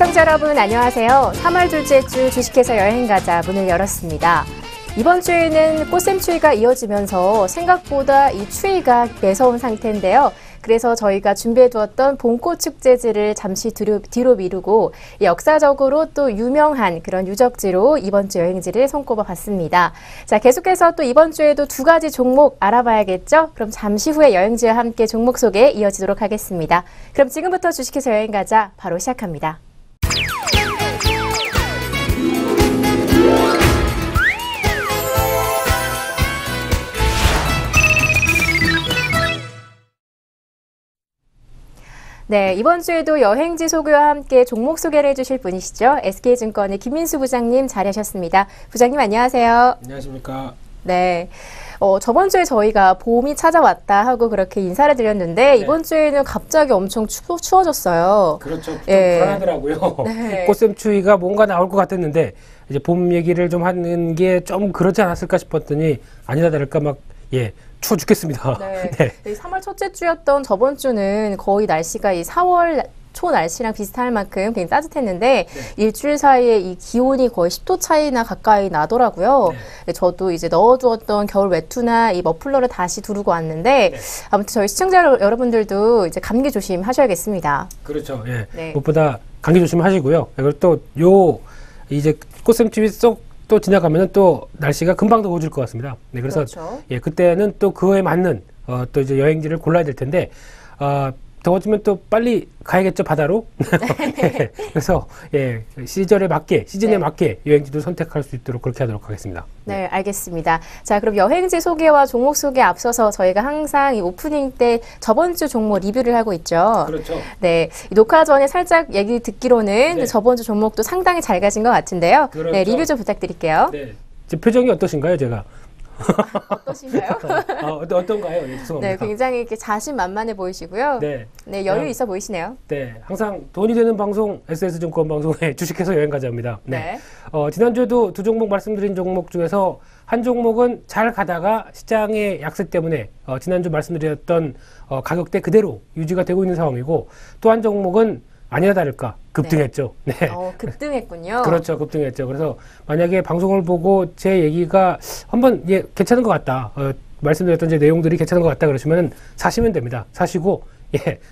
시청자 여러분 안녕하세요. 3월 둘째 주 주식회사 여행가자 문을 열었습니다. 이번 주에는 꽃샘추위가 이어지면서 생각보다 이 추위가 매서운 상태인데요. 그래서 저희가 준비해두었던 봄꽃 축제지를 잠시 뒤로 미루고 역사적으로 또 유명한 그런 유적지로 이번 주 여행지를 손꼽아 봤습니다. 자, 계속해서 또 이번 주에도 두 가지 종목 알아봐야겠죠? 그럼 잠시 후에 여행지와 함께 종목 소개 이어지도록 하겠습니다. 그럼 지금부터 주식회사 여행가자 바로 시작합니다. 네, 이번 주에도 여행지 소개와 함께 종목 소개를 해주실 분이시죠. SK증권의 김민수 부장님 자리하셨습니다. 부장님 안녕하세요. 안녕하십니까. 네, 저번 주에 저희가 봄이 찾아왔다 하고 그렇게 인사를 드렸는데 이번 주에는 갑자기 엄청 추워졌어요. 그렇죠. 좀 불안하더라고요. 네. 꽃샘추위가 뭔가 나올 것 같았는데 이제 봄 얘기를 좀 하는 게 좀 그렇지 않았을까 싶었더니 아니나 다를까 막 추워 죽겠습니다. 네. 네. 3월 첫째 주였던 저번 주는 거의 날씨가 이 4월 초 날씨랑 비슷할 만큼 굉장히 따뜻했는데 일주일 사이에 이 기온이 거의 10도 차이나 가까이 나더라고요. 네. 저도 이제 넣어두었던 겨울 외투나 이 머플러를 다시 두르고 왔는데 아무튼 저희 시청자 여러분들도 이제 감기 조심하셔야겠습니다. 그렇죠. 예. 네. 무엇보다 감기 조심하시고요. 그리고 또 이제 꽃샘추위 또 지나가면은 또 날씨가 금방 더워질 것 같습니다. 네, 그래서 그렇죠. 그때는 또 그거에 맞는 또 이제 여행지를 골라야 될 텐데 더워지면 또 빨리 가야겠죠, 바다로. 네. 그래서 시즌에 맞게 여행지도 선택할 수 있도록 그렇게 하도록 하겠습니다. 네, 알겠습니다. 자, 그럼 여행지 소개와 종목 소개 앞서서 저희가 항상 이 오프닝 때 저번 주 종목 리뷰를 하고 있죠. 그렇죠. 네, 녹화 전에 살짝 얘기 듣기로는 저번 주 종목도 상당히 잘 가신 것 같은데요. 그렇죠. 네, 리뷰 좀 부탁드릴게요. 네, 제 표정이 어떠신가요, 제가? 어떠신가요? 어떤가요? 네, 죄송합니다. 네, 굉장히 이렇게 자신만만해 보이시고요. 네, 여유 있어 보이시네요. 네, 항상 돈이 되는 방송 SS증권 방송의 주식회사 여행가자입니다. 네. 지난주에도 두 종목 말씀드린 종목 중에서 한 종목은 잘 가다가 시장의 약세 때문에 지난주 말씀드렸던 가격대 그대로 유지가 되고 있는 상황이고 또 한 종목은 아니나 다를까 급등했죠. 네. 급등했군요. 그렇죠. 급등했죠. 그래서 만약에 방송을 보고 제 얘기가 한번 괜찮은 것 같다. 말씀드렸던 제 내용들이 괜찮은 것 같다 그러시면 사시면 됩니다. 사시고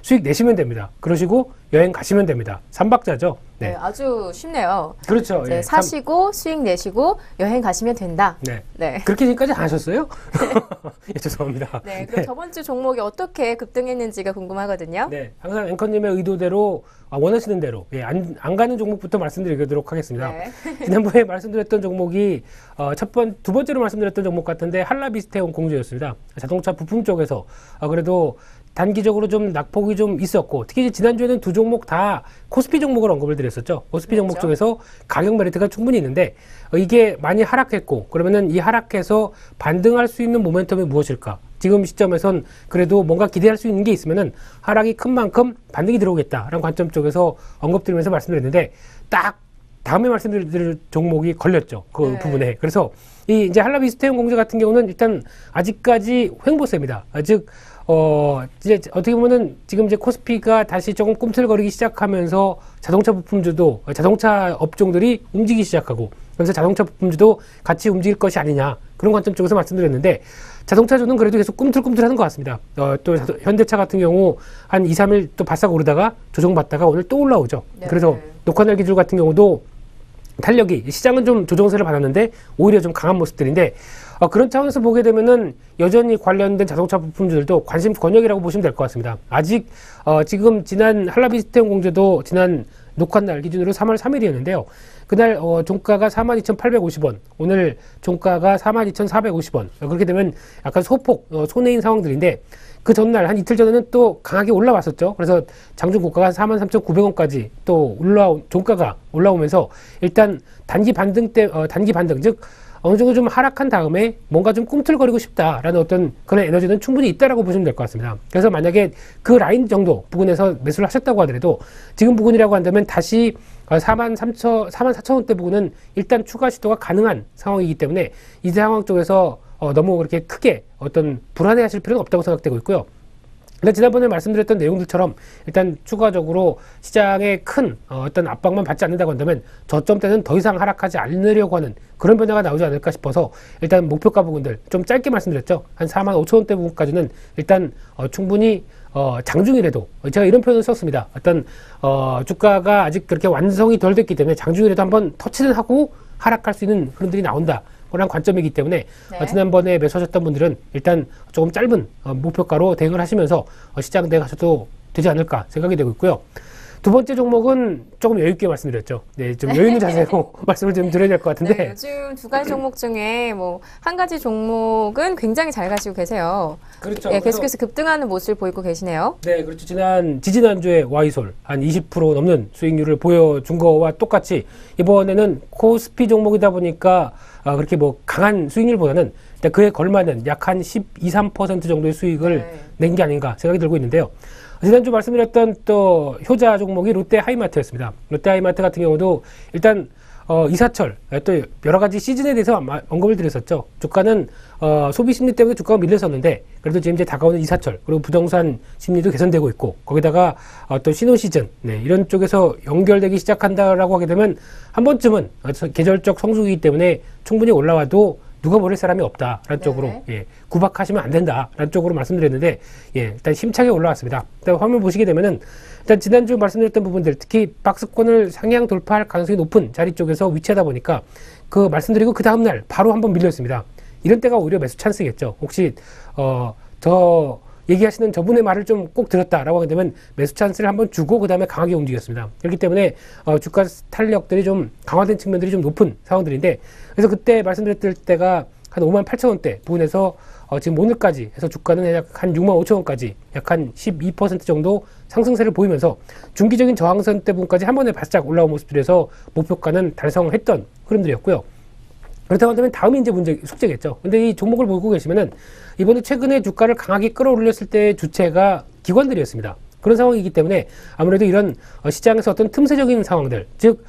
수익 내시면 됩니다. 그러시고 여행 가시면 됩니다. 3박자죠. 네, 아주 쉽네요. 그렇죠. 사시고 수익 내시고 여행 가시면 된다. 네. 그렇게 지금까지 안 하셨어요? 죄송합니다. 네, 그럼 저번 주 종목이 어떻게 급등했는지가 궁금하거든요. 네, 항상 앵커님의 의도대로 원하시는 대로 안 가는 종목부터 말씀드리도록 하겠습니다. 네. 지난번에 말씀드렸던 종목이 두 번째로 말씀드렸던 종목 같은데 한라비스테온 공주였습니다. 자동차 부품 쪽에서 그래도 단기적으로 좀 낙폭이 좀 있었고 특히 지난주에는 두 종목 다 코스피 종목을 언급을 드렸었죠. 코스피 종목 쪽에서 가격 메리트가 충분히 있는데 이게 많이 하락했고 그러면은 이 하락해서 반등할 수 있는 모멘텀이 무엇일까? 지금 시점에선 그래도 뭔가 기대할 수 있는 게 있으면은 하락이 큰 만큼 반등이 들어오겠다라는 관점 쪽에서 언급드리면서 말씀드렸는데 딱 다음에 말씀드릴 종목이 걸렸죠. 그 부분에. 그래서 이제 한라비스테온 공주 같은 경우는 일단 아직까지 횡보세입니다. 즉 이제 어떻게 보면은 지금 이제 코스피가 다시 조금 꿈틀거리기 시작하면서 자동차 부품주도 자동차 업종들이 움직이기 시작하고 그래서 자동차 부품주도 같이 움직일 것이 아니냐 그런 관점 쪽에서 말씀드렸는데 자동차주는 그래도 계속 꿈틀꿈틀하는 것 같습니다. 또 현대차 같은 경우 한 2, 3일 또 바싹 오르다가 조정받다가 오늘 또 올라오죠. 그래서 녹화날 기술 같은 경우도 탄력이 시장은 좀 조정세를 받았는데 오히려 좀 강한 모습들인데 그런 차원에서 보게 되면은 여전히 관련된 자동차 부품주들도 관심 권역이라고 보시면 될 것 같습니다. 아직 지금 지난 한라비스테온 공주도 지난 녹화날 기준으로 3월 3일이었는데요. 그날 종가가 42,850원, 오늘 종가가 42,450원. 그렇게 되면 약간 소폭 손해인 상황들인데 그 전날 한 이틀 전에는 또 강하게 올라왔었죠. 그래서 장중 고가가 43,900원까지 또 종가가 올라오면서 일단 단기 반등 즉 어느 정도 좀 하락한 다음에 뭔가 좀 꿈틀거리고 싶다라는 어떤 그런 에너지는 충분히 있다라고 보시면 될 것 같습니다. 그래서 만약에 그 라인 정도 부근에서 매수를 하셨다고 하더라도 지금 부근이라고 한다면 다시 44,000원대 부근은 일단 추가 시도가 가능한 상황이기 때문에 이 상황 쪽에서 너무 그렇게 크게 어떤 불안해하실 필요는 없다고 생각되고 있고요. 일단 지난번에 말씀드렸던 내용들처럼 일단 추가적으로 시장에 큰 어떤 압박만 받지 않는다고 한다면 저점대는 더 이상 하락하지 않으려고 하는 그런 변화가 나오지 않을까 싶어서 일단 목표가 부분들 좀 짧게 말씀드렸죠. 한 45,000원대 부분까지는 일단 충분히 장중이라도 제가 이런 표현을 썼습니다. 어떤 주가가 아직 그렇게 완성이 덜 됐기 때문에 장중이라도 한번 터치를 하고 하락할 수 있는 흐름들이 나온다. 그런 관점이기 때문에 네. 지난번에 매수하셨던 분들은 일단 조금 짧은 목표가로 대응을 하시면서 시장 대응하셔도 되지 않을까 생각이 되고 있고요. 두 번째 종목은 조금 여유 있게 말씀드렸죠. 네, 좀 여유 있는 자세로 말씀을 좀 드려야 될 것 같은데. 네, 요즘 두 가지 종목 중에 뭐 한 가지 종목은 굉장히 잘 가시고 계세요. 그렇죠. 네, 계속해서 급등하는 모습을 보이고 계시네요. 네, 그렇죠. 지지난주에 와이솔 한 20% 넘는 수익률을 보여준 거와 똑같이 이번에는 코스피 종목이다 보니까 그렇게 뭐 강한 수익률보다는 일단 그에 걸맞는 약 한 12, 3% 정도의 수익을 낸 게 아닌가 생각이 들고 있는데요. 지난주 말씀드렸던 또 효자 종목이 롯데 하이마트였습니다. 롯데 하이마트 같은 경우도 일단 이사철 또 여러 가지 시즌에 대해서 언급을 드렸었죠. 주가는 소비 심리 때문에 주가가 밀렸었는데 그래도 지금 이제 다가오는 이사철 그리고 부동산 심리도 개선되고 있고 거기다가 또 신호 시즌 이런 쪽에서 연결되기 시작한다라고 하게 되면 한 번쯤은 계절적 성수기이기 때문에 충분히 올라와도 누가 모를 사람이 없다라는 쪽으로 구박하시면 안 된다라는 쪽으로 말씀드렸는데 일단 힘차게 올라왔습니다. 일단 화면 보시게 되면은 일단 지난주 말씀드렸던 부분들 특히 박스권을 상향 돌파할 가능성이 높은 자리 쪽에서 위치하다 보니까 그 말씀드리고 그 다음날 바로 한번 밀렸습니다. 이런 때가 오히려 매수 찬스겠죠. 혹시 저 얘기하시는 저분의 말을 좀 꼭 들었다라고 하게 되면 매수 찬스를 한번 주고 그 다음에 강하게 움직였습니다. 그렇기 때문에 주가 탄력들이 좀 강화된 측면들이 좀 높은 상황들인데 그래서 그때 말씀드렸을 때가 한 58,000원대 부분에서 지금 오늘까지 해서 주가는 약 한 65,000원까지 약 한 12% 정도 상승세를 보이면서 중기적인 저항선 대 부분까지 한 번에 바짝 올라온 모습들에서 목표가는 달성을 했던 흐름들이었고요. 그렇다고 한다면 다음이 이제 숙제겠죠. 근데 이 종목을 보고 계시면은 이번에 최근에 주가를 강하게 끌어올렸을 때의 주체가 기관들이었습니다. 그런 상황이기 때문에 아무래도 이런 시장에서 어떤 틈새적인 상황들, 즉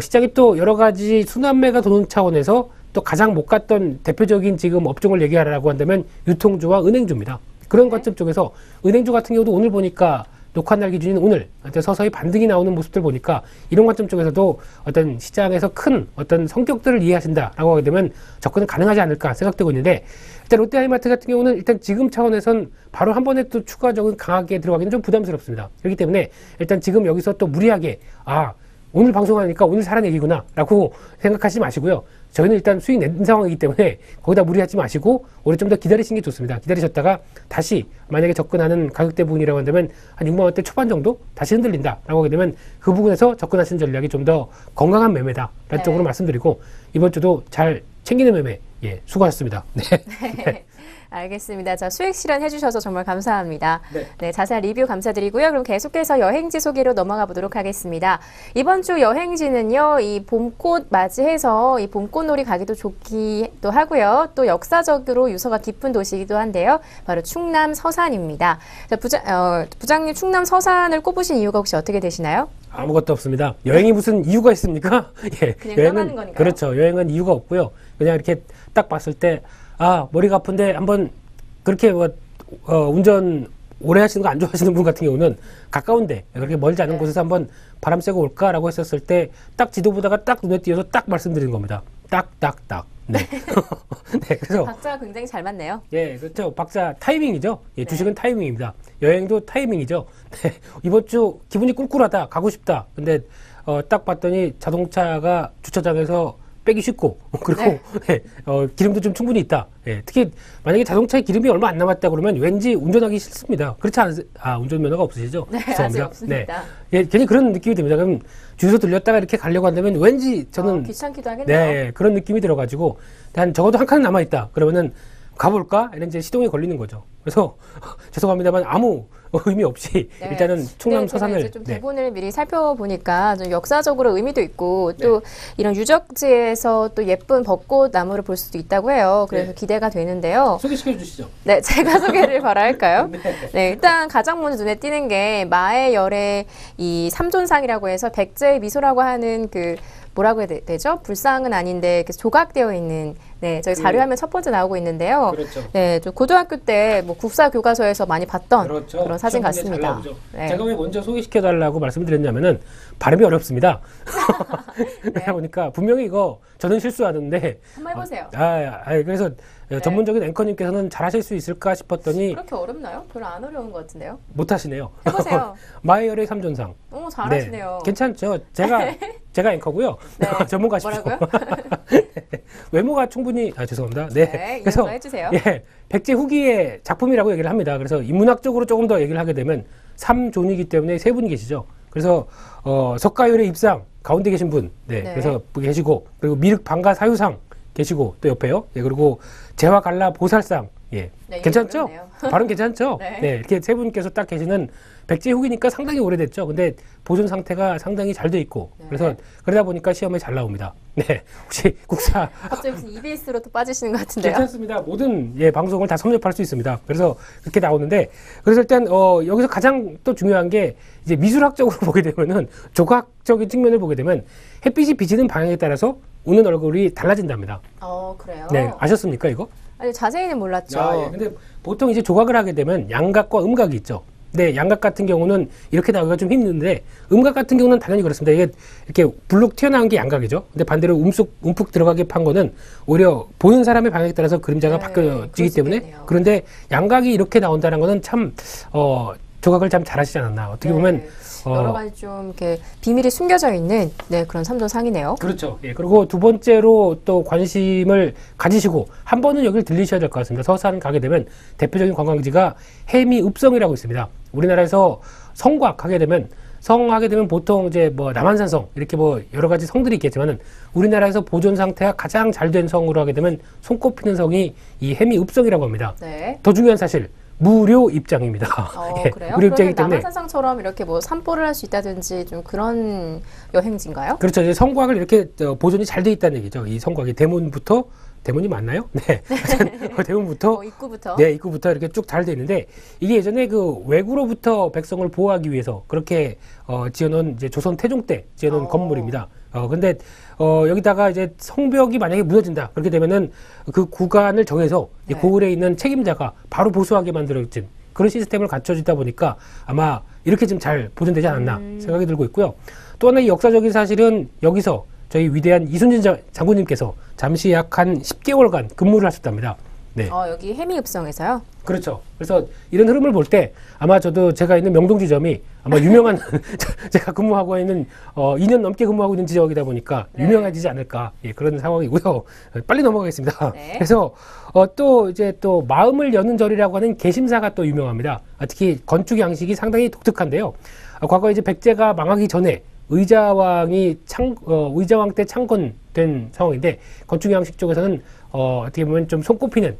시장이 또 여러 가지 순환매가 도는 차원에서 또 가장 못 갔던 대표적인 지금 업종을 얘기하라고 한다면 유통주와 은행주입니다. 그런 관점 쪽에서 은행주 같은 경우도 오늘 보니까 녹화날 기준인 오늘 서서히 반등이 나오는 모습들 보니까 이런 관점 쪽에서도 어떤 시장에서 큰 어떤 성격들을 이해하신다라고 하게 되면 접근은 가능하지 않을까 생각되고 있는데 일단 롯데하이마트 같은 경우는 일단 지금 차원에선 바로 한 번에 또 추가적인 강하게 들어가기는 좀 부담스럽습니다. 그렇기 때문에 일단 지금 여기서 또 무리하게 오늘 방송하니까 오늘 사란 얘기구나 라고 생각하시지 마시고요. 저희는 일단 수익 낸 상황이기 때문에 거기다 무리하지 마시고 오래 좀 더 기다리시는 게 좋습니다. 기다리셨다가 다시 만약에 접근하는 가격대 부분이라고 한다면 한 6만원대 초반 정도 다시 흔들린다 라고 하게 되면 그 부분에서 접근하시는 전략이 좀 더 건강한 매매다 라는 쪽으로 말씀드리고 이번 주도 잘 챙기는 매매 수고하셨습니다. 네. 알겠습니다. 자, 수익 실현해 주셔서 정말 감사합니다. 네, 자세한 리뷰 감사드리고요. 그럼 계속해서 여행지 소개로 넘어가 보도록 하겠습니다. 이번 주 여행지는요, 이 봄꽃 맞이해서 이 봄꽃놀이 가기도 좋기도 하고요. 또 역사적으로 유서가 깊은 도시이기도 한데요. 바로 충남 서산입니다. 자, 부장님 충남 서산을 꼽으신 이유가 혹시 어떻게 되시나요? 아무것도 없습니다. 여행이 무슨 이유가 있습니까? 그냥 떠나는 거니까요. 그렇죠. 여행은 이유가 없고요. 그냥 이렇게 딱 봤을 때 머리가 아픈데 한번 그렇게 운전 오래 하시는 거 안 좋아하시는 분 같은 경우는 가까운데 그렇게 멀지 않은 곳에서 한번 바람 쐬고 올까라고 했었을 때 딱 지도 보다가 딱 눈에 띄어서 딱 말씀드리는 겁니다. 딱. 네. 네, 그래서 박자가 굉장히 잘 맞네요. 그렇죠. 박자 타이밍이죠. 주식은 타이밍입니다. 여행도 타이밍이죠. 네, 이번 주 기분이 꿀꿀하다, 가고 싶다. 근데 딱 봤더니 자동차가 주차장에서 빼기 쉽고 그리고 기름도 좀 충분히 있다. 특히 만약에 자동차에 기름이 얼마 안 남았다 그러면 왠지 운전하기 싫습니다. 그렇지 않으세요? 운전면허가 없으시죠? 네, 죄송합니다. 아직 없습니다. 괜히 그런 느낌이 듭니다. 그럼 주유소 들렸다가 이렇게 가려고 한다면 왠지 저는 귀찮기도 하겠네요. 네, 그런 느낌이 들어가지고 한 적어도 한 칸 남아 있다. 그러면은 가볼까? 이런 이제 시동이 걸리는 거죠. 그래서 죄송합니다만 아무 의미 없이 일단은 충남 서산을 이제 좀 대본을 미리 살펴보니까 좀 역사적으로 의미도 있고 또 이런 유적지에서 또 예쁜 벚꽃 나무를 볼 수도 있다고 해요. 그래서 기대가 되는데요. 소개시켜 주시죠. 네, 제가 소개를 바로 할까요? 네, 일단 가장 먼저 눈에 띄는 게 마의 열의 이 삼존상이라고 해서 백제의 미소라고 하는 그 뭐라고 해야 되죠? 불상은 아닌데 이렇게 조각되어 있는 네, 저희 자료화면 첫 번째 나오고 있는데요. 그렇죠. 네, 좀 고등학교 때 뭐 국사 교과서에서 많이 봤던 그렇죠. 그런 사진 시험 문제 잘 같습니다. 나오죠. 네. 제가 왜 먼저 소개시켜달라고 말씀드렸냐면은 발음이 어렵습니다. 네. 그러다 보니까 분명히 이거 저는 실수하는데 한번 해보세요. 그래서 네. 전문적인 앵커님께서는 잘하실 수 있을까 싶었더니 그렇게 어렵나요? 별로 안 어려운 것 같은데요. 못하시네요. 해보세요. 마이열의 삼존상. 오, 잘하시네요. 괜찮죠. 제가 앵커고요. 네. 전문가십시오. 뭐라고요? 외모가 충분히 죄송합니다. 네. 네, 그래서 이해서 해주세요. 예, 백제 후기의 작품이라고 얘기를 합니다. 그래서 인문학적으로 조금 더 얘기를 하게 되면 삼존이기 때문에 세 분이 계시죠. 그래서 석가율의 입상 가운데 계신 분, 네, 네. 그래서 계시고 그리고 미륵 방가 사유상 계시고 또 옆에요. 예, 그리고 재화 갈라 보살상, 예, 네, 괜찮죠? 어렵네요. 발음 괜찮죠? 네. 네, 이렇게 세 분께서 딱 계시는 백제 후기니까 상당히 오래됐죠. 근데 보존 상태가 상당히 잘 돼 있고 네. 그래서 그러다 보니까 시험에 잘 나옵니다. 네, 혹시 국사 갑자기 무슨 EBS로 또 빠지시는 것 같은데요. 괜찮습니다. 모든 방송을 다 섭렵할 수 있습니다. 그래서 그렇게 나오는데 그래서 일단 여기서 가장 또 중요한 게 이제 미술학적으로 보게 되면은 조각적인 측면을 보게 되면 햇빛이 비치는 방향에 따라서 우는 얼굴이 달라진답니다. 그래요? 네, 아셨습니까 이거? 아니, 자세히는 몰랐죠. 예. 근데 보통 이제 조각을 하게 되면 양각과 음각이 있죠. 근데 양각 같은 경우는 이렇게 나오기가 좀 힘든데 음각 같은 경우는 당연히 그렇습니다. 이게 이렇게 불룩 튀어나온 게 양각이죠. 근데 반대로 움푹 들어가게 판 거는 오히려 보는 사람의 방향에 따라서 그림자가 네, 바뀌어지기 그럴 수 때문에 있겠네요. 그런데 양각이 이렇게 나온다는 거는 참 조각을 참 잘하시지 않았나. 어떻게 보면 네, 여러 가지 좀 이렇게 비밀이 숨겨져 있는 네, 그런 삼존상이네요. 그렇죠. 예. 그리고 두 번째로 또 관심을 가지시고 한 번은 여기를 들리셔야 될 것 같습니다. 서산 가게 되면 대표적인 관광지가 해미읍성이라고 있습니다. 우리나라에서 성곽 하게 되면 보통 이제 뭐 남한산성 이렇게 뭐 여러 가지 성들이 있겠지만은 우리나라에서 보존 상태가 가장 잘 된 성으로 하게 되면 손꼽히는 성이 이 해미읍성이라고 합니다. 네. 더 중요한 사실 무료 입장입니다. 예, 그래요? 무료 입장이기 그러면 때문에 남한산성처럼 이렇게 뭐 산보를 할 수 있다든지 좀 그런 여행지인가요? 그렇죠. 이제 성곽을 이렇게 보존이 잘 돼 있다는 얘기죠. 이 성곽이 대문이 맞나요? 네. 대문부터 입구부터. 네, 입구부터 이렇게 쭉 잘 돼 있는데 이게 예전에 그 외구로부터 백성을 보호하기 위해서 그렇게 지어놓은 이제 조선 태종 때 지어놓은 건물입니다. 근데 여기다가 이제 성벽이 만약에 무너진다 그렇게 되면은 그 구간을 정해서 이 네. 고을에 있는 책임자가 바로 보수하게 만들어진 그런 시스템을 갖춰지다 보니까 아마 이렇게 좀 잘 보존되지 않았나 생각이 들고 있고요. 또 하나 의 역사적인 사실은 여기서 저희 위대한 이순신 장군님께서 잠시 약 한 10개월간 근무를 하셨답니다. 네. 여기 해미읍성에서요? 그렇죠. 그래서 이런 흐름을 볼 때 아마 제가 있는 명동지점이 아마 유명한 제가 근무하고 있는 2년 넘게 근무하고 있는 지역이다 보니까 네. 유명해지지 않을까 그런 상황이고요. 빨리 넘어가겠습니다. 네. 그래서 또 마음을 여는 절이라고 하는 개심사가 또 유명합니다. 특히 건축 양식이 상당히 독특한데요. 과거 이제 백제가 망하기 전에 의자왕 때 창건된 상황인데 건축 양식 쪽에서는 어떻게 보면 좀 손꼽히는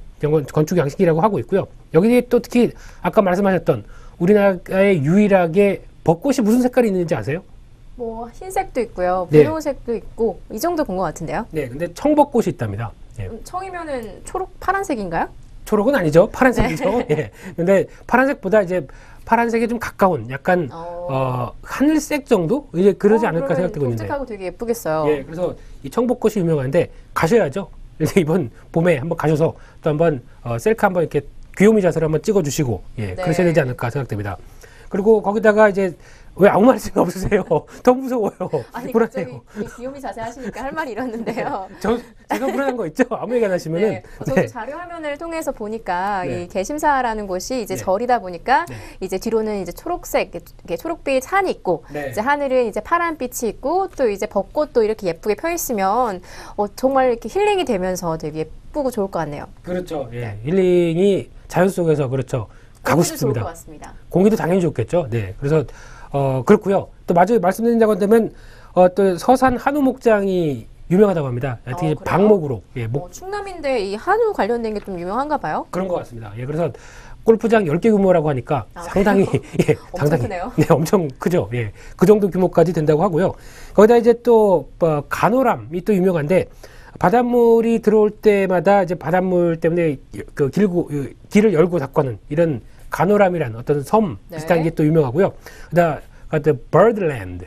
건축 양식이라고 하고 있고요. 여기에 또 특히 아까 말씀하셨던 우리나라에 유일하게 벚꽃이 무슨 색깔이 있는지 아세요? 뭐 흰색도 있고요, 네. 분홍색도 있고 이 정도 본 것 같은데요. 네, 근데 청벚꽃이 있답니다. 예. 청이면은 초록 파란색인가요? 초록은 아니죠. 파란색이죠. 예. 근데 파란색보다 이제 파란색에 좀 가까운 약간 하늘색 정도 이제 그러지 않을까 생각되고 있는데. 독특하고 되게 예쁘겠어요. 예, 그래서 이 청벚꽃이 유명한데 가셔야죠. 그래서 이번 봄에 한번 가셔서 또 한번 셀카 한번 이렇게 귀요미 자세를 한번 찍어주시고 예, 네. 그러셔야 되지 않을까 생각됩니다. 그리고 거기다가 이제 왜 아무 말씀 없으세요? 더 무서워요. 아니 불안해요. 갑자기 귀요미 자세 하시니까 할 말이 이러는데요. 제가 불안한 거 있죠? 아무 얘기 안 하시면은. 네, 저도 자료 화면을 통해서 보니까 네. 이 개심사라는 곳이 이제 네. 절이다 보니까 네. 이제 뒤로는 이제 초록색, 이렇게 초록빛 산이 있고 네. 이제 하늘은 이제 파란빛이 있고 또 이제 벚꽃도 이렇게 예쁘게 펴 있으면 정말 이렇게 힐링이 되면서 되게 예쁘고 좋을 것 같네요. 그렇죠. 예. 힐링이 자연 속에서 그렇죠. 가고 공기도 싶습니다. 좋을 것 같습니다. 공기도 당연히 좋겠죠. 네. 그래서 그렇고요. 또 마저 말씀드린다고 한다면 또 서산 한우 목장이 유명하다고 합니다. 특히 그래요? 방목으로 충남인데 이 한우 관련된 게 좀 유명한가 봐요. 그런 것 같습니다. 예, 그래서 골프장 10개 규모라고 하니까 상당히 예, 엄청 크네요. 네, 엄청 크죠. 예. 그 정도 규모까지 된다고 하고요. 거기다 이제 또 간호람이 또 유명한데 바닷물이 들어올 때마다 이제 바닷물 때문에 그 길을 열고 닫고 하는 이런 간호람이라는 어떤 섬 네. 비슷한 게 또 유명하고요. 그다음 birdland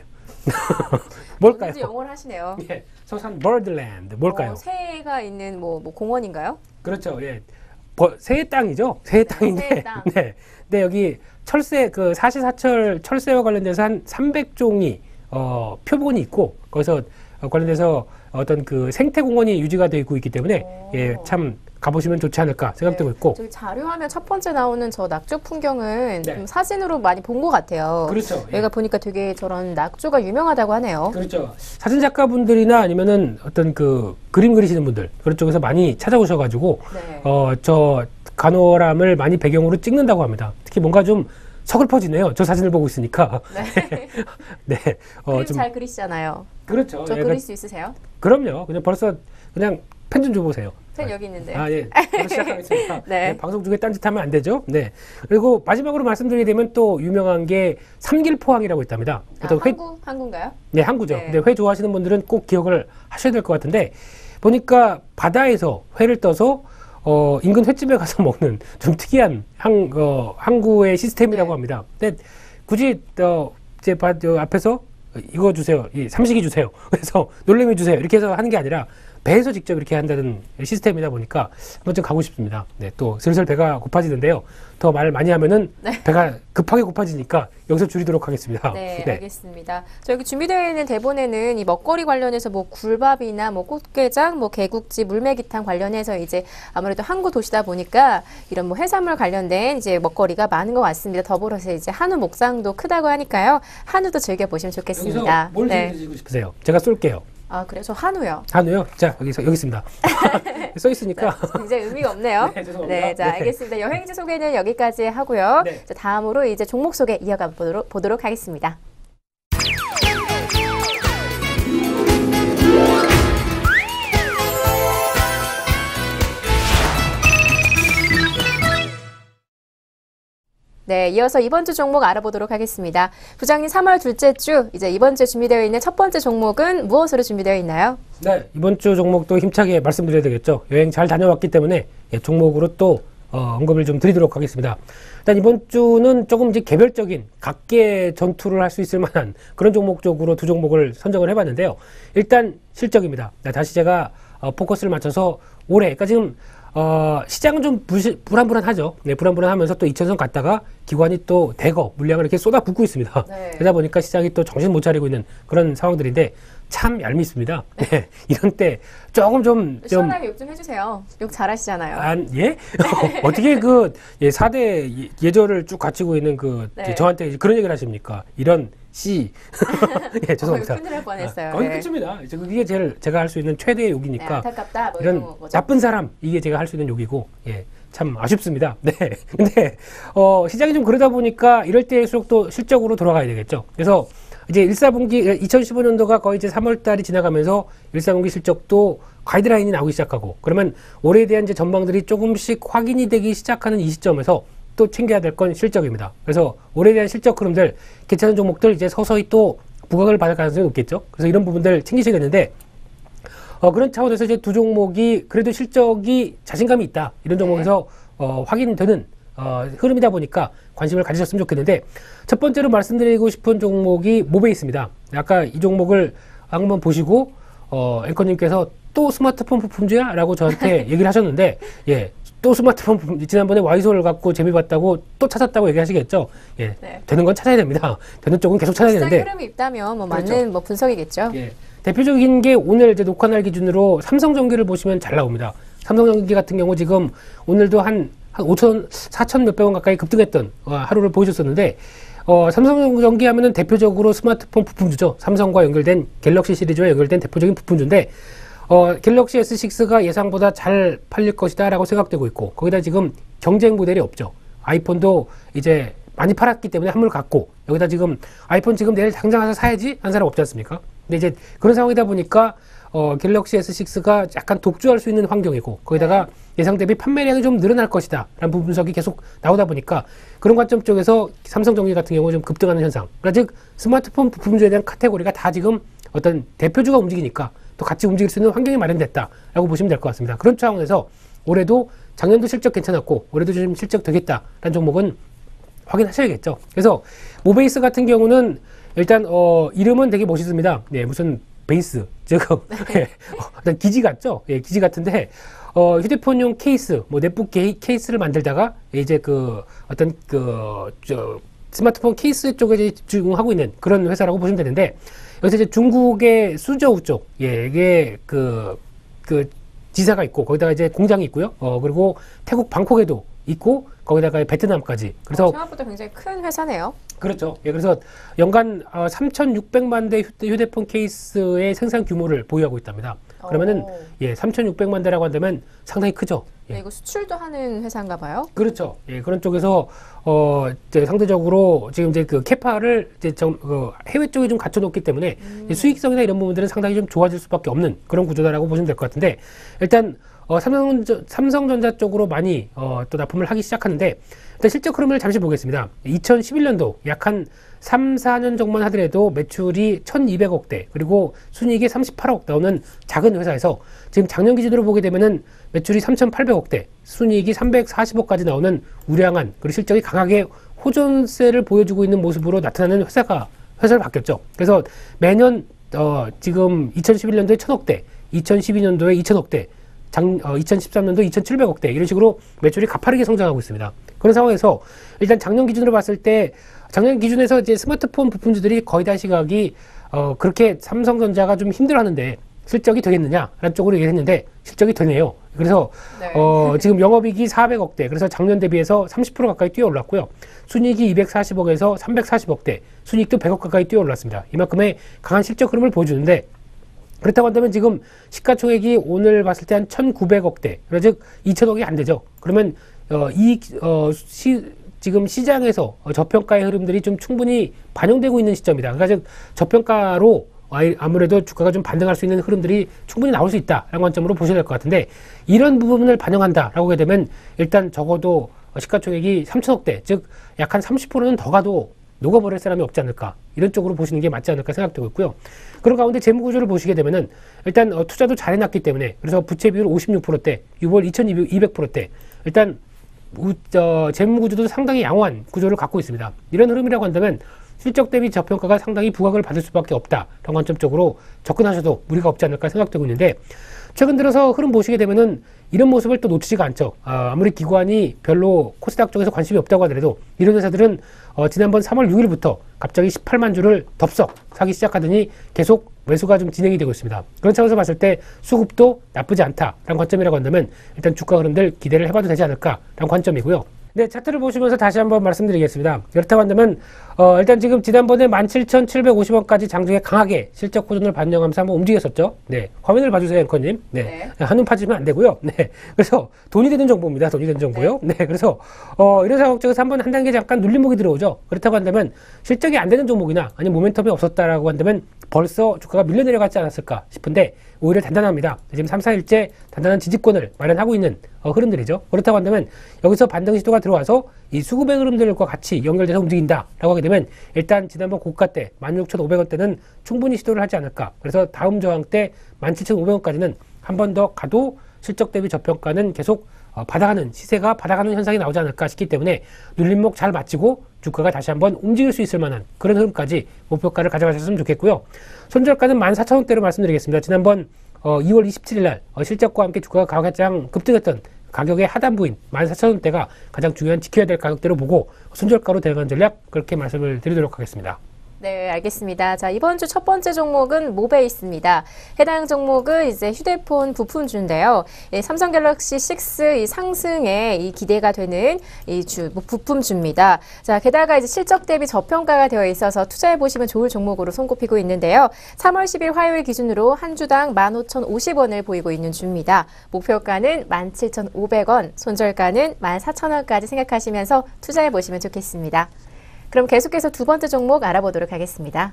뭘까요? 왠지 영어를 하시네요. 예, 서산 버드랜드 뭘까요? 새가 있는 뭐 공원인가요? 그렇죠. 예. 새의 땅이죠. 새의 땅인데. 새의 땅. 네. 근데 여기 철새 그 사시사철 철새와 관련돼서 한 300종이 표본이 있고 거기서 관련돼서 어떤 그 생태 공원이 유지가 되고 있기 때문에 예, 참 가보시면 좋지 않을까 생각되고 있고. 저기 자료화면 첫 번째 나오는 저 낙조 풍경은 네. 좀 사진으로 많이 본 것 같아요. 그렇죠. 예. 여기가 보니까 되게 저런 낙조가 유명하다고 하네요. 그렇죠. 사진 작가분들이나 아니면은 어떤 그 그림 그리시는 분들 그런 쪽에서 많이 찾아오셔가지고 네. 저 간호람을 많이 배경으로 찍는다고 합니다. 특히 뭔가 좀 서글퍼지네요. 저 사진을 보고 있으니까. 네. 네. 그림 좀 잘 그리시잖아요. 그렇죠. 저 예, 그릴 수 있으세요? 그럼요. 그냥 벌써 그냥 펜 좀 줘보세요. 펜 여기 있는데. 아, 예. 바로 시작하겠습니다. 네. 네, 방송 중에 딴짓하면 안 되죠. 네. 그리고 마지막으로 말씀드리게 되면 또 유명한 게 삼길포항이라고 있답니다. 아, 항구인가요? 네, 항구죠. 네. 근데 회 좋아하시는 분들은 꼭 기억을 하셔야 될 것 같은데 보니까 바다에서 회를 떠서 인근 횟집에 가서 먹는 좀 특이한 항구의 시스템이라고 네. 합니다. 근데 굳이 제 앞에서 이거 주세요, 이 삼식이 주세요. 그래서 놀래미 주세요. 이렇게 해서 하는 게 아니라 배에서 직접 이렇게 한다는 시스템이다 보니까 한 번쯤 가고 싶습니다. 네, 또 슬슬 배가 고파지는데요. 더 말 많이 하면은 네. 배가 급하게 고파지니까 여기서 줄이도록 하겠습니다. 네, 알겠습니다. 저기 준비되어 있는 대본에는 이 먹거리 관련해서 뭐 굴밥이나 뭐 꽃게장, 뭐 개국지, 물메기탕 관련해서 이제 아무래도 항구 도시다 보니까 이런 뭐 해산물 관련된 이제 먹거리가 많은 것 같습니다. 더불어서 이제 한우 목상도 크다고 하니까요. 한우도 즐겨 보시면 좋겠습니다. 여기서 뭘 네. 드시고 싶으세요? 제가 쏠게요. 아, 그래요? 저 한우요. 한우요? 자, 여기 있습니다. 써 있으니까. 굉장히 의미가 없네요. 네, 죄송합니다. 네, 자, 네. 알겠습니다. 여행지 소개는 여기까지 하고요. 네. 자, 다음으로 이제 종목 소개 이어가 보도록 하겠습니다. 네, 이어서 이번 주 종목 알아보도록 하겠습니다. 부장님, 3월 둘째 주, 이제 이번 주에 준비되어 있는 첫 번째 종목은 무엇으로 준비되어 있나요? 네, 이번 주 종목도 힘차게 말씀드려야 되겠죠. 여행 잘 다녀왔기 때문에 종목으로 또 언급을 좀 드리도록 하겠습니다. 일단 이번 주는 조금 이제 개별적인 각계 전투를 할 수 있을 만한 그런 종목 쪽으로 두 종목을 선정을 해봤는데요. 일단 실적입니다. 네, 다시 제가 포커스를 맞춰서 올해, 그러니까 지금 시장은 좀 불안불안하죠. 네, 불안불안하면서 또 2천선 갔다가 기관이 또 대거 물량을 이렇게 쏟아붓고 있습니다. 네. 그러다 보니까 시장이 또 정신 못 차리고 있는 그런 상황들인데 참 얄밉습니다. 네, 이런 때 조금 좀 시원하게 욕 좀 해주세요. 욕 잘하시잖아요. 예? 어떻게 그 4대 예절을 쭉 갖추고 있는 네. 저한테 이제 그런 얘기를 하십니까? 이런 씨. 예, 죄송합니다. 큰일 날 뻔했어요. 거의 네. 끝입니다. 그게 제가 할 수 있는 최대의 네, 욕이니까. 안타깝다. 뭐 이런 이런 거죠. 나쁜 사람, 이게 제가 할 수 있는 욕이고, 예, 참 아쉽습니다. 네. 근데, 시장이 좀 그러다 보니까 이럴 때일수록 또 실적으로 돌아가야 되겠죠. 그래서 이제 1사분기, 2015년도가 거의 이제 3월 달이 지나가면서 1사분기 실적도 가이드라인이 나오기 시작하고, 그러면 올해에 대한 이제 전망들이 조금씩 확인이 되기 시작하는 이 시점에서 또 챙겨야 될 건 실적입니다. 그래서 올해에 대한 실적 흐름들, 괜찮은 종목들 이제 서서히 또 부각을 받을 가능성이 높겠죠. 그래서 이런 부분들 챙기셔야겠는데, 그런 차원에서 이제 두 종목이 그래도 실적이 자신감이 있다. 이런 종목에서 확인되는 흐름이다 보니까 관심을 가지셨으면 좋겠는데, 첫 번째로 말씀드리고 싶은 종목이 모베이스입니다. 아까 이 종목을 한번 보시고 앵커님께서 또 스마트폰 부품주야? 라고 저한테 얘기를 하셨는데, 예, 또 스마트폰 부품, 지난번에 와이솔 갖고 재미 봤다고 또 찾았다고 얘기하시겠죠? 예, 네. 되는 건 찾아야 됩니다. 되는 쪽은 계속 찾아야 시장 되는데. 흐름이 있다면 뭐 그렇죠. 맞는 뭐 분석이겠죠. 예. 대표적인 게 오늘 이제 녹화날 기준으로 삼성전기를 보시면 잘 나옵니다. 삼성전기 같은 경우 지금 오늘도 한 5천, 4천 몇백 원 가까이 급등했던 하루를 보여줬었는데, 삼성전기 하면은 대표적으로 스마트폰 부품주죠. 삼성과 연결된 갤럭시 시리즈와 연결된 대표적인 부품주인데, 갤럭시 S6가 예상보다 잘 팔릴 것이다 라고 생각되고 있고, 거기다 지금 경쟁 모델이 없죠. 아이폰도 이제 많이 팔았기 때문에 한물 갔고, 여기다 지금 아이폰 지금 내일 당장 가서 사야지 한 사람 없지 않습니까? 근데 이제 그런 상황이다 보니까 갤럭시 S6가 약간 독주할 수 있는 환경이고, 거기다가 예상 대비 판매량이 좀 늘어날 것이다 라는 부분 분석이 계속 나오다 보니까 그런 관점 쪽에서 삼성전기 같은 경우 좀 급등하는 현상, 그러니까 즉 스마트폰 부품주에 대한 카테고리가 다 지금 어떤 대표주가 움직이니까 또 같이 움직일 수 있는 환경이 마련됐다라고 보시면 될 것 같습니다. 그런 차원에서 올해도 작년도 실적 괜찮았고 올해도 좀 실적 되겠다라는 종목은 확인하셔야겠죠. 그래서 모베이스 같은 경우는 일단 이름은 되게 멋있습니다. 네, 무슨 베이스, 즉 어떤 기지 같죠? 예, 기지 같은데 휴대폰용 케이스, 뭐 넷북 케이스를 만들다가 이제 그 어떤 스마트폰 케이스 쪽에 이제 집중하고 있는 그런 회사라고 보시면 되는데, 여기서 이제 중국의 수저우 쪽, 예, 이게 그 지사가 있고 거기다가 이제 공장이 있고요. 그리고 태국 방콕에도 있고 거기다가 베트남까지. 그래서 생각보다 굉장히 큰 회사네요. 그렇죠. 예, 그래서 연간 3,600만 대 휴대폰 케이스의 생산 규모를 보유하고 있답니다. 그러면은 예, 3,600만 대라고 한다면 상당히 크죠. 예. 네, 이거 수출도 하는 회사인가 봐요. 그렇죠. 예, 그런 쪽에서 이제 상대적으로 지금 이제 그 캐파를 이제 해외 쪽에 좀 갖춰놓기 때문에 이제 수익성이나 이런 부분들은 상당히 좀 좋아질 수밖에 없는 그런 구조다라고 보시면 될 것 같은데, 일단 삼성전자 쪽으로 많이 또 납품을 하기 시작하는데, 일단 실적 흐름을 잠시 보겠습니다. 2011년도 약 한 3, 4년 정도만 하더라도 매출이 1,200억대, 그리고 순이익이 38억 나오는 작은 회사에서 지금 작년 기준으로 보게 되면은 매출이 3,800억대, 순이익이 340억까지 나오는 우량한, 그리고 실적이 강하게 호전세를 보여주고 있는 모습으로 나타나는 회사를 바뀌었죠. 그래서 매년 지금 2011년도에 1,000억대, 2012년도에 2,000억대, 2013년도 2,700억대 이런 식으로 매출이 가파르게 성장하고 있습니다. 그런 상황에서 일단 작년 기준으로 봤을 때, 작년 기준에서 이제 스마트폰 부품주들이 거의 다 시각이 그렇게 삼성전자가 좀 힘들어하는데 실적이 되겠느냐라는 쪽으로 얘기했는데 실적이 되네요. 그래서 네. 지금 영업이익이 400억대, 그래서 작년 대비해서 30% 가까이 뛰어 올랐고요. 순이익이 240억에서 340억대, 순이익도 100억 가까이 뛰어 올랐습니다. 이만큼의 강한 실적 흐름을 보여주는데, 그렇다고 한다면 지금 시가총액이 오늘 봤을 때 한 1,900억대, 즉 2,000억이 안 되죠. 그러면 지금 시장에서 저평가의 흐름들이 좀 충분히 반영되고 있는 시점이다. 그러니까 즉 저평가로 아무래도 주가가 좀 반등할 수 있는 흐름들이 충분히 나올 수 있다라는 관점으로 보셔야 될 것 같은데, 이런 부분을 반영한다라고 하게 되면 일단 적어도 시가총액이 3,000억대, 즉 약 한 30%는 더 가도 녹아버릴 사람이 없지 않을까, 이런 쪽으로 보시는 게 맞지 않을까 생각되고 있고요. 그런 가운데 재무구조를 보시게 되면은 일단 투자도 잘 해놨기 때문에, 그래서 부채 비율 56%대, 유보율 2,200%대, 일단 재무구조도 상당히 양호한 구조를 갖고 있습니다. 이런 흐름이라고 한다면 실적 대비 저평가가 상당히 부각을 받을 수밖에 없다라는 관점적으로 접근하셔도 무리가 없지 않을까 생각되고 있는데, 최근 들어서 흐름 보시게 되면은 이런 모습을 또 놓치지가 않죠. 아무리 기관이 별로 코스닥 쪽에서 관심이 없다고 하더라도 이런 회사들은 지난번 3월 6일부터 갑자기 18만 주를 덥석 사기 시작하더니 계속 매수가 좀 진행이 되고 있습니다. 그런 차원에서 봤을 때 수급도 나쁘지 않다라는 관점이라고 한다면 일단 주가 흐름들 기대를 해봐도 되지 않을까라는 관점이고요. 네, 차트를 보시면서 다시 한번 말씀드리겠습니다. 그렇다고 한다면 일단 지금 지난번에 17,750원까지 장중에 강하게 실적 호전을 반영하면서 한번 움직였었죠. 네, 화면을 봐주세요, 앵커님. 네, 한눈 파지면 안 되고요. 네, 그래서 돈이 되는 정보입니다. 돈이 되는 정보요. 네, 그래서 이런 상황 쪽에서 한번 한 단계 잠깐 눌림목이 들어오죠. 그렇다고 한다면 실적이 안 되는 종목이나 아니면 모멘텀이 없었다라고 한다면 벌써 주가가 밀려 내려갔지 않았을까 싶은데 오히려 단단합니다. 지금 3, 4일째 단단한 지지권을 마련하고 있는 흐름들이죠. 그렇다고 한다면 여기서 반등 시도가 들어와서 이 수급의 흐름들과 같이 연결돼서 움직인다라고 하게 되면 일단 지난번 고가 때 16,500원대는 충분히 시도를 하지 않을까. 그래서 다음 저항 때 17,500원까지는 한 번 더 가도 실적 대비 저평가는 계속 받아가는, 시세가 받아가는 현상이 나오지 않을까 싶기 때문에 눌림목 잘 맞추고 주가가 다시 한번 움직일 수 있을 만한 그런 흐름까지 목표가를 가져가셨으면 좋겠고요. 손절가는 14,000원대로 말씀드리겠습니다. 지난번 2월 27일 날 실적과 함께 주가가 가장 급등했던 가격의 하단부인 14,000원대가 가장 중요한 지켜야 될 가격대로 보고 손절가로 대응한 전략, 그렇게 말씀을 드리도록 하겠습니다. 네, 알겠습니다. 자, 이번 주 첫 번째 종목은 모베이스입니다. 해당 종목은 이제 휴대폰 부품주인데요. 삼성 갤럭시 6 이 상승에 기대가 되는 부품주입니다. 자, 게다가 이제 실적 대비 저평가가 되어 있어서 투자해 보시면 좋을 종목으로 손꼽히고 있는데요. 3월 10일 화요일 기준으로 한 주당 15,050원을 보이고 있는 주입니다. 목표가는 17,500원, 손절가는 14,000원까지 생각하시면서 투자해 보시면 좋겠습니다. 그럼 계속해서 두 번째 종목 알아보도록 하겠습니다.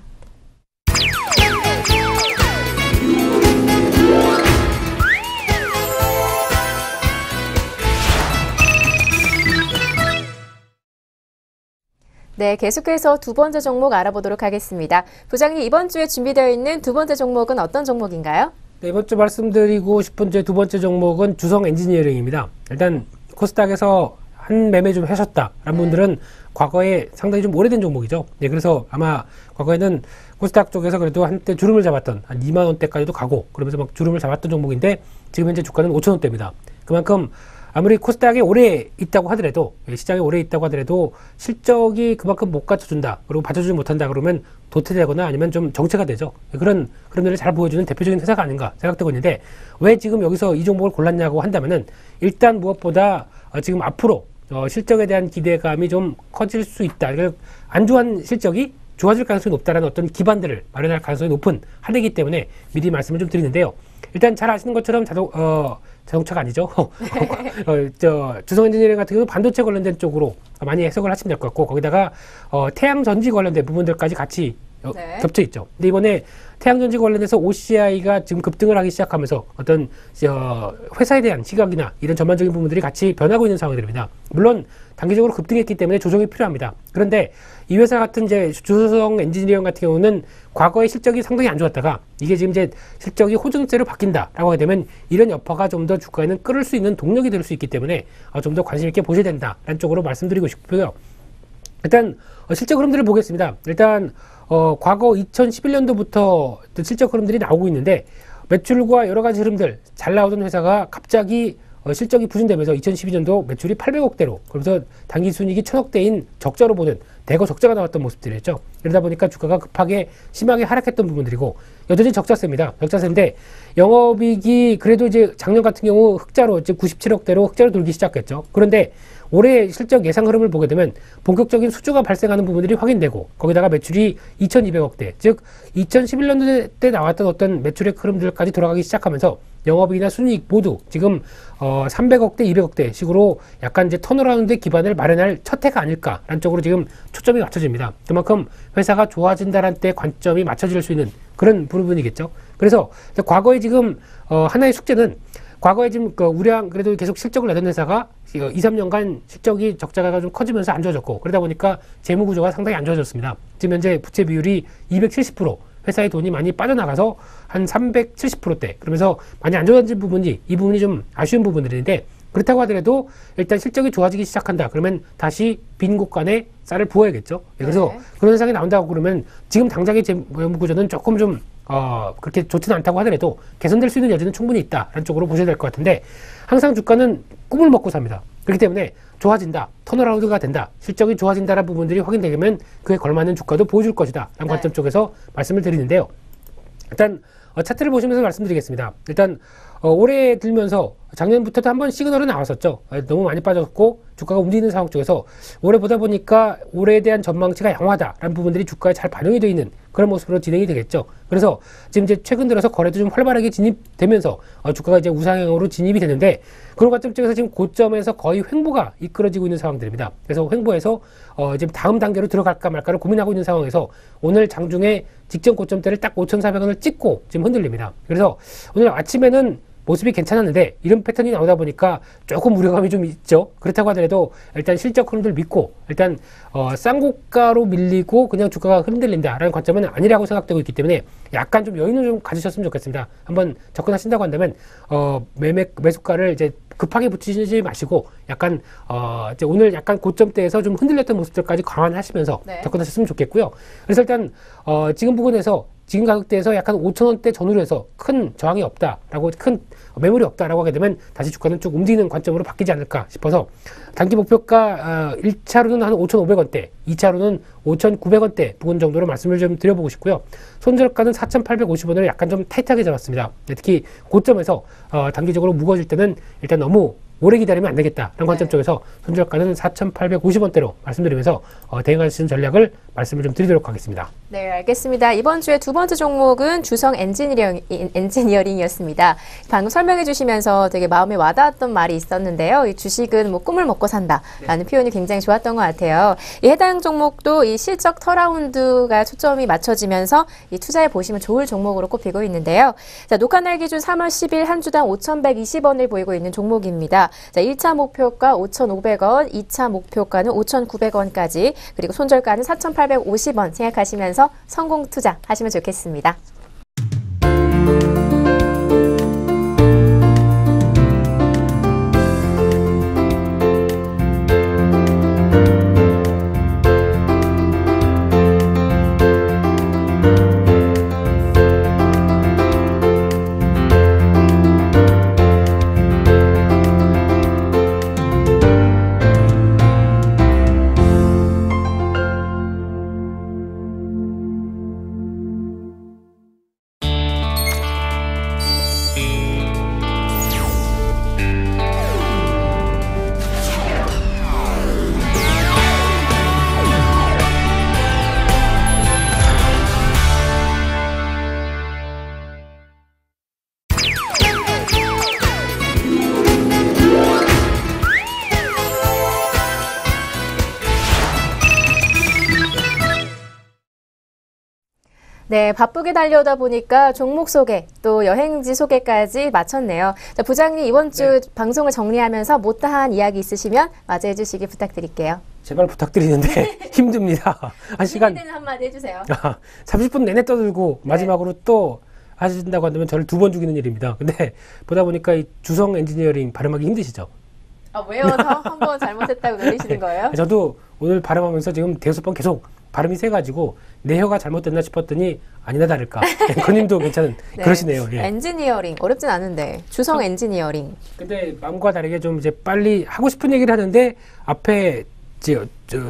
네, 계속해서 두 번째 종목 알아보도록 하겠습니다. 부장님, 이번 주에 준비되어 있는 두 번째 종목은 어떤 종목인가요? 네, 이번 주 말씀드리고 싶은 제 두 번째 종목은 주성 엔지니어링입니다. 일단 코스닥에서 한 매매 좀 하셨다라는 분들은 과거에 상당히 좀 오래된 종목이죠. 네, 그래서 아마 과거에는 코스닥 쪽에서 그래도 한때 주름을 잡았던 한 2만 원대까지도 가고 그러면서 막 주름을 잡았던 종목인데 지금 현재 주가는 5천 원대입니다. 그만큼 아무리 코스닥에 오래 있다고 하더라도 시장에 오래 있다고 하더라도 실적이 그만큼 못 갖춰준다 그리고 받쳐주지 못한다 그러면 도태되거나 아니면 좀 정체가 되죠. 그런 일을 잘 보여주는 대표적인 회사가 아닌가 생각되고 있는데 왜 지금 여기서 이 종목을 골랐냐고 한다면은 일단 무엇보다 지금 앞으로 실적에 대한 기대감이 좀 커질 수 있다. 그러니까 안 좋은 실적이 좋아질 가능성이 높다라는 어떤 기반들을 마련할 가능성이 높은 한 해이기 때문에 미리 말씀을 좀 드리는데요. 일단 잘 아시는 것처럼 자동차가 아니죠. 주성 엔지니어링 같은 경우는 반도체 관련된 쪽으로 많이 해석을 하시면 될 것 같고 거기다가 태양전지 관련된 부분들까지 같이 겹쳐 있죠. 근데 이번에 태양전지 관련해서 OCI가 지금 급등을 하기 시작하면서 어떤 회사에 대한 시각이나 이런 전반적인 부분들이 같이 변하고 있는 상황들입니다. 물론 단기적으로 급등했기 때문에 조정이 필요합니다. 그런데 이 회사 같은 이제 주성 엔지니어링 같은 경우는 과거의 실적이 상당히 안 좋았다가 이게 지금 이제 실적이 호전세로 바뀐다라고 하게 되면 이런 여파가 좀 더 주가에는 끌을 수 있는 동력이 될 수 있기 때문에 좀 더 관심 있게 보셔야 된다라는 쪽으로 말씀드리고 싶고요. 일단 실적 흐름들을 보겠습니다. 일단 과거 2011년도부터 실적 흐름들이 나오고 있는데 매출과 여러 가지 흐름들 잘 나오던 회사가 갑자기 실적이 부진되면서 2012년도 매출이 800억대로 그러면서 당기순이익이 1000억대인 적자로 보는 대거 적자가 나왔던 모습들이었죠. 이러다 보니까 주가가 급하게 심하게 하락했던 부분들이고 여전히 적자세입니다. 적자세인데 영업이익이 그래도 이제 작년 같은 경우 흑자로 이제 97억대로 흑자로 돌기 시작했죠. 그런데 올해 실적 예상 흐름을 보게 되면 본격적인 수주가 발생하는 부분들이 확인되고 거기다가 매출이 2200억대 즉 2011년도 때 나왔던 어떤 매출의 흐름들까지 돌아가기 시작하면서 영업이익이나 순이익 모두 지금 300억대 200억대 식으로 약간 이제 턴어라운드 기반을 마련할 첫 해가 아닐까라는 쪽으로 지금 초점이 맞춰집니다. 그만큼 회사가 좋아진다는 때 관점이 맞춰질 수 있는 그런 부분이겠죠. 그래서 과거에 지금 하나의 숙제는 과거에 지금 우량 그래도 계속 실적을 내던 회사가 2, 3년간 실적이 적자가 좀 커지면서 안 좋아졌고 그러다 보니까 재무 구조가 상당히 안 좋아졌습니다. 지금 현재 부채 비율이 270% 회사의 돈이 많이 빠져나가서 한 370%대 그러면서 많이 안 좋아진 부분이 이 부분이 좀 아쉬운 부분들인데 그렇다고 하더라도 일단 실적이 좋아지기 시작한다 그러면 다시 빈 곳간에 쌀을 부어야겠죠. 그래서 그런 현상이 나온다고 그러면 지금 당장의 재무 구조는 조금 좀 그렇게 좋지는 않다고 하더라도 개선될 수 있는 여지는 충분히 있다라는 쪽으로 보셔야 될 것 같은데 항상 주가는 꿈을 먹고 삽니다. 그렇기 때문에 좋아진다, 턴어라운드가 된다, 실적이 좋아진다라는 부분들이 확인되면 그에 걸맞는 주가도 보여줄 것이다 라는 관점 쪽에서 말씀을 드리는데요. 일단 차트를 보시면서 말씀드리겠습니다. 일단 올해 들면서 작년부터도 한번 시그널은 나왔었죠. 너무 많이 빠졌고 주가가 움직이는 상황 쪽에서 올해 보다 보니까 올해에 대한 전망치가 양호하다라는 부분들이 주가에 잘 반영이 되어 있는 그런 모습으로 진행이 되겠죠. 그래서 지금 이제 최근 들어서 거래도 좀 활발하게 진입되면서 주가가 이제 우상향으로 진입이 되는데 그런 관점 쪽에서 지금 고점에서 거의 횡보가 이끌어지고 있는 상황들입니다. 그래서 횡보에서 지금 다음 단계로 들어갈까 말까를 고민하고 있는 상황에서 오늘 장중에 직전 고점대를 딱 5,400원을 찍고 지금 흔들립니다. 그래서 오늘 아침에는 모습이 괜찮았는데 이런 패턴이 나오다 보니까 조금 우려감이 좀 있죠. 그렇다고 하더라도 일단 실적 흐름들 믿고 일단 쌍고가로 밀리고 그냥 주가가 흔들린다라는 관점은 아니라고 생각되고 있기 때문에 약간 좀 여유는 좀 가지셨으면 좋겠습니다. 한번 접근하신다고 한다면 매수가를 이제 급하게 붙이지 마시고 약간 이제 오늘 약간 고점대에서 좀 흔들렸던 모습들까지 감안하시면서 접근하셨으면 좋겠고요. 그래서 일단 지금 부분에서 지금 가격대에서 약간 5,000원대 전후로 해서 큰 저항이 없다라고 큰 매물이 없다라고 하게 되면 다시 주가는 쭉 움직이는 관점으로 바뀌지 않을까 싶어서 단기 목표가 1차로는 한 5,500원대 2차로는 5,900원대 부근 정도로 말씀을 좀 드려보고 싶고요. 손절가는 4,850원을 약간 좀 타이트하게 잡았습니다. 특히 고점에서 단기적으로 무거워질 때는 일단 너무 오래 기다리면 안 되겠다라는 관점 쪽에서 손절가는 4,850원대로 말씀드리면서 대응할 수 있는 전략을 말씀을 좀 드리도록 하겠습니다. 네, 알겠습니다. 이번 주에 두 번째 종목은 주성 엔지니어링이었습니다. 방금 설명해 주시면서 되게 마음에 와닿았던 말이 있었는데요. 이 주식은 뭐 꿈을 먹고 산다라는 표현이 굉장히 좋았던 것 같아요. 이 해당 종목도 이 실적 턴어라운드가 초점이 맞춰지면서 이 투자해 보시면 좋을 종목으로 꼽히고 있는데요. 자, 녹화날 기준 3월 10일 한 주당 5,120원을 보이고 있는 종목입니다. 자, 1차 목표가 5,500원, 2차 목표가는 5,900원까지, 그리고 손절가는 4,850원 생각하시면서 성공 투자하시면 좋겠습니다. 네, 바쁘게 달려오다 보니까 종목 소개, 또 여행지 소개까지 마쳤네요. 자, 부장님 이번 주 방송을 정리하면서 못다한 이야기 있으시면 마저해 주시기 부탁드릴게요. 제발 부탁드리는데 힘듭니다. 한 시간 힘이 되는 한마디 해주세요. 30분 내내 떠들고 마지막으로 또 하신다고 한다면 저를 2번 죽이는 일입니다. 근데 보다 보니까 이 주성 엔지니어링 발음하기 힘드시죠? 아, 왜요? 한번 잘못했다고 놀리시는 거예요? 저도 오늘 발음하면서 지금 대여섯 번 계속 발음이 세가지고 내 혀가 잘못됐나 싶었더니 아니나 다를까. 앵커님도 괜찮은 네. 그러시네요. 예. 엔지니어링 어렵진 않은데 주성 엔지니어링. 근데 마음과 다르게 좀 이제 빨리 하고 싶은 얘기를 하는데 앞에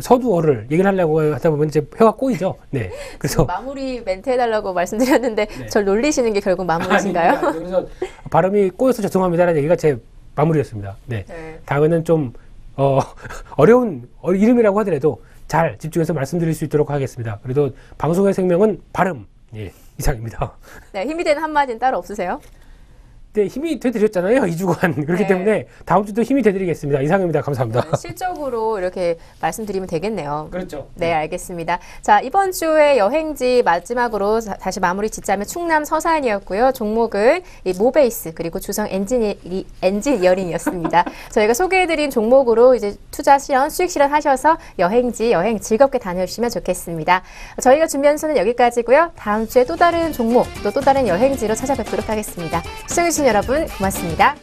서두어를 얘기를 하려고 하다 보면 이제 혀가 꼬이죠. 네. 그래서 마무리 멘트 해달라고 말씀드렸는데 네. 절 놀리시는 게 결국 마무리신가요? 아닙니다. 그래서 발음이 꼬여서 죄송합니다라는 얘기가 제 마무리였습니다. 네. 네. 다음에는 좀 어려운 이름이라고 하더라도 잘 집중해서 말씀드릴 수 있도록 하겠습니다. 그래도 방송의 생명은 발음. 예, 이상입니다. 네, 힘이 되는 한마디는 따로 없으세요? 네, 힘이 돼드렸잖아요. 2주간. 그렇기 네. 때문에 다음 주도 힘이 돼드리겠습니다. 이상입니다. 감사합니다. 실적으로 이렇게 말씀드리면 되겠네요. 그렇죠. 네, 알겠습니다. 자, 이번 주의 여행지 마지막으로 다시 마무리 짓자면 충남 서산이었고요. 종목은 이 모베이스 그리고 주성 엔지니어링이었습니다. 저희가 소개해드린 종목으로 이제 투자 실현, 수익 실현 하셔서 여행 즐겁게 다녀주시면 좋겠습니다. 저희가 준비한 수는 여기까지고요. 다음 주에 또 다른 종목, 또 다른 여행지로 찾아뵙도록 하겠습니다. 시청해주신 여러분 고맙습니다.